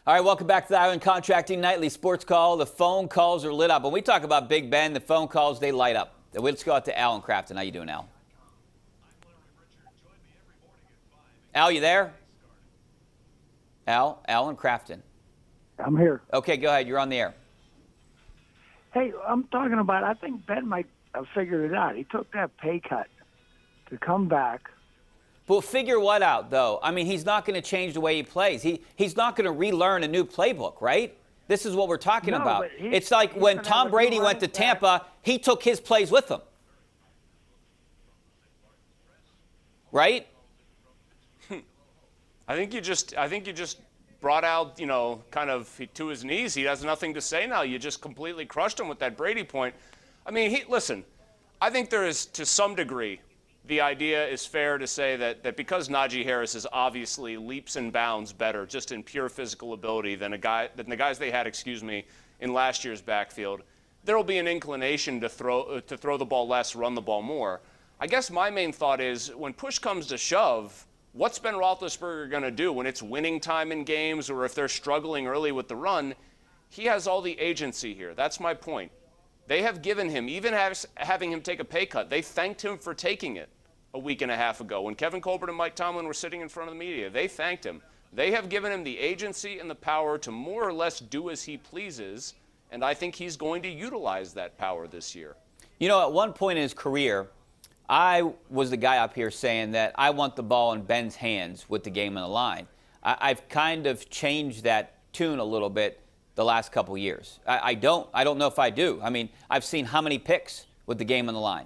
All right, welcome back to the Island Contracting Nightly Sports Call. The phone calls are lit up. When we talk about Big Ben, the phone calls, they light up. Let's go out to Al in Crafton. How you doing, Al? Al, you there? Al in Crafton. I'm here. Okay, go ahead. You're on the air. Hey, I'm talking about, I think Ben might have figured it out. He took that pay cut to come back. But figure what out, though? I mean, he's not going to change the way he plays. He's not going to relearn a new playbook, right? This is what we're talking about. It's like when Tom Brady went to Tampa, he took his plays with him. Right? I think you just brought out, kind of to his knees. He has nothing to say now. You just completely crushed him with that Brady point. I mean, listen, I think there is, to some degree, the idea is fair to say that because Najee Harris is obviously leaps and bounds better just in pure physical ability than the guys they had, in last year's backfield, there will be an inclination to throw the ball less, run the ball more. I guess my main thought is when push comes to shove, what's Ben Roethlisberger going to do when it's winning time in games or if they're struggling early with the run? He has all the agency here. That's my point. They have given him, even having him take a pay cut, they thanked him for taking it a week and a half ago. When Kevin Colbert and Mike Tomlin were sitting in front of the media, they thanked him. They have given him the agency and the power to more or less do as he pleases, and I think he's going to utilize that power this year. At one point in his career, I was the guy up here saying that I want the ball in Ben's hands with the game on the line. I've kind of changed that tune a little bit the last couple years. I don't know if I do. I mean, I've seen how many picks with the game on the line.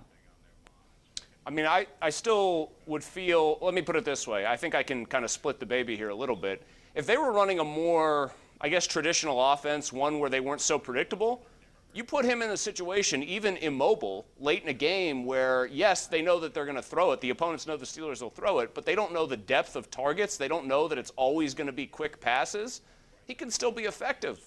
I mean, I still would feel, let me put it this way. I think I can kind of split the baby here a little bit. If they were running a more, traditional offense, one where they weren't so predictable, you put him in a situation, even immobile, late in a game where, yes, they know that they're going to throw it. The opponents know the Steelers will throw it, but they don't know the depth of targets. They don't know that it's always going to be quick passes. He can still be effective.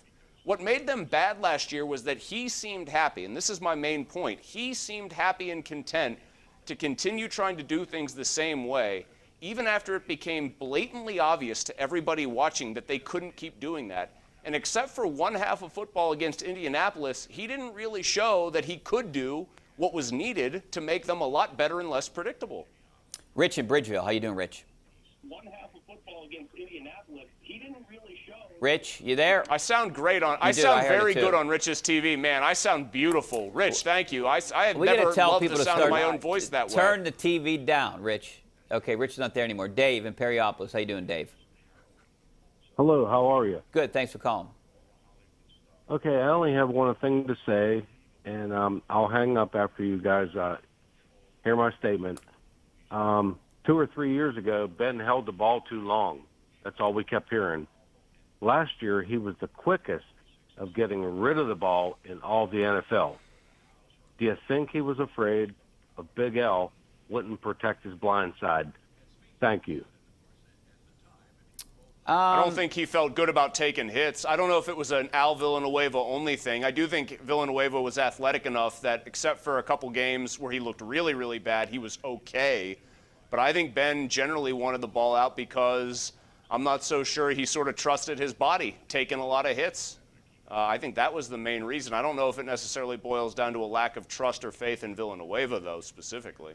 What made them bad last year was that he seemed happy, and this is my main point. He seemed happy and content to continue trying to do things the same way, even after it became blatantly obvious to everybody watching that they couldn't keep doing that. And except for one half of football against Indianapolis, he didn't really show that he could do what was needed to make them a lot better and less predictable. Rich in Bridgeville. How you doing, Rich? One half of football against Indianapolis, he didn't really show. Rich, you there? I sound great on. I sound very good on Rich's TV, man. I sound beautiful. Rich, thank you. I have never loved the sound of my own voice that way. Turn the TV down, Rich. Okay, Rich is not there anymore. Dave in Periopolis. How you doing, Dave? Hello, how are you? Good, thanks for calling. Okay, I only have one thing to say, and I'll hang up after you guys hear my statement. 2 or 3 years ago, Ben held the ball too long. That's all we kept hearing. Last year, he was the quickest of getting rid of the ball in all the NFL. Do you think he was afraid of Big L wouldn't protect his blind side? Thank you. I don't think he felt good about taking hits. I don't know if it was an Al Villanueva only thing. I do think Villanueva was athletic enough that except for a couple games where he looked really, really bad, he was okay. But I think Ben generally wanted the ball out because I'm not so sure he sort of trusted his body taking a lot of hits. I think that was the main reason. I don't know if it necessarily boils down to a lack of trust or faith in Villanueva, though, specifically.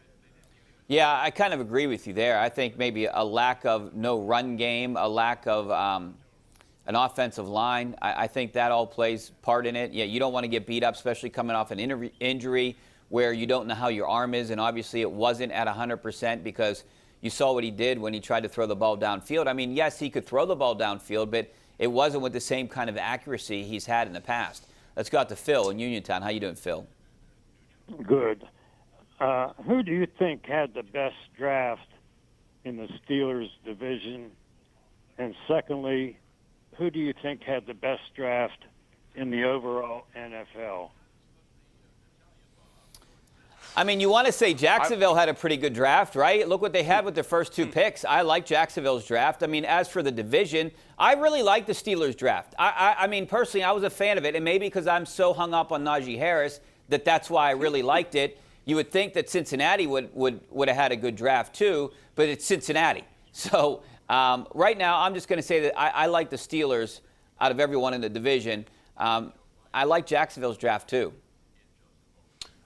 Yeah, I kind of agree with you there. I think maybe a lack of no run game, a lack of an offensive line. I think that all plays part in it. Yeah, you don't want to get beat up, especially coming off an injury where you don't know how your arm is, and obviously it wasn't at 100% because you saw what he did when he tried to throw the ball downfield. I mean, yes, he could throw the ball downfield, but it wasn't with the same kind of accuracy he's had in the past. Let's go out to Phil in Uniontown. How you doing, Phil? Good. Who do you think had the best draft in the Steelers division? And secondly, who do you think had the best draft in the overall NFL? I mean, you want to say Jacksonville had a pretty good draft, right? Look what they had with their first 2 picks. I like Jacksonville's draft. I mean, as for the division, I really like the Steelers' draft. I mean, personally, I was a fan of it, and maybe because I'm so hung up on Najee Harris that's why I really liked it. You would think that Cincinnati would have had a good draft too, but it's Cincinnati. So right now, I'm just going to say that I like the Steelers out of everyone in the division. I like Jacksonville's draft too.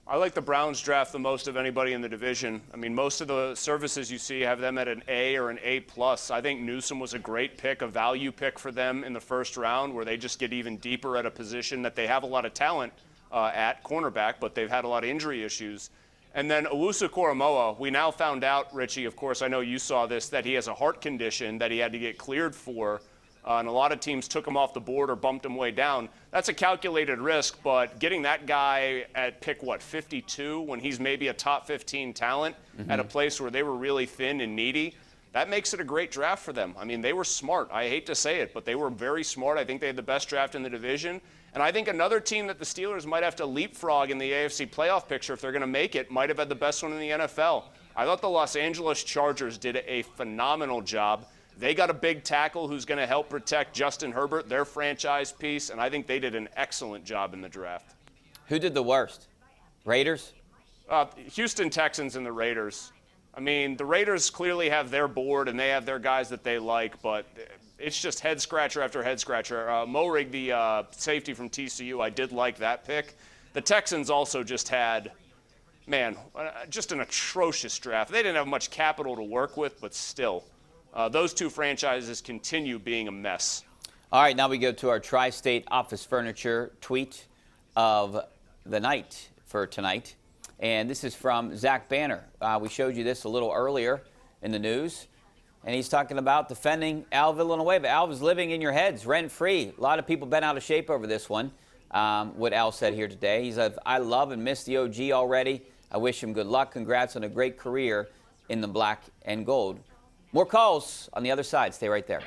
I like the Browns draft the most of anybody in the division. I mean, most of the services you see have them at an A or an A+. I think Newsome was a great pick, a value pick for them in the first round, where they just get even deeper at a position that they have a lot of talent at cornerback, but they've had a lot of injury issues. And then Owusu-Koramoah, we now found out, Richie, of course, I know you saw this, that he has a heart condition that he had to get cleared for. And a lot of teams took him off the board or bumped him way down. That's a calculated risk, but getting that guy at pick, 52, when he's maybe a top 15 talent at a place where they were really thin and needy, that makes it a great draft for them. I mean, they were smart. I hate to say it, but they were very smart. I think they had the best draft in the division. And I think another team that the Steelers might have to leapfrog in the AFC playoff picture if they're going to make it might have had the best one in the NFL. I thought the Los Angeles Chargers did a phenomenal job. They got a big tackle who's going to help protect Justin Herbert, their franchise piece, and I think they did an excellent job in the draft. Who did the worst? Raiders? Houston Texans and the Raiders. I mean, the Raiders clearly have their board and they have their guys that they like, but it's just head scratcher after head scratcher. Moehrig, the safety from TCU, I did like that pick. The Texans also just had, just an atrocious draft. They didn't have much capital to work with, but still. Those two franchises continue being a mess. All right, now we go to our Tri-State Office Furniture tweet of the night for tonight. And this is from Zach Banner. We showed you this a little earlier in the news. And he's talking about defending Al Villanueva. Al was living in your heads, rent-free. A lot of people been out of shape over this one, what Al said here today. He said, I love and miss the OG already. I wish him good luck. Congrats on a great career in the black and gold. More calls on the other side. Stay right there.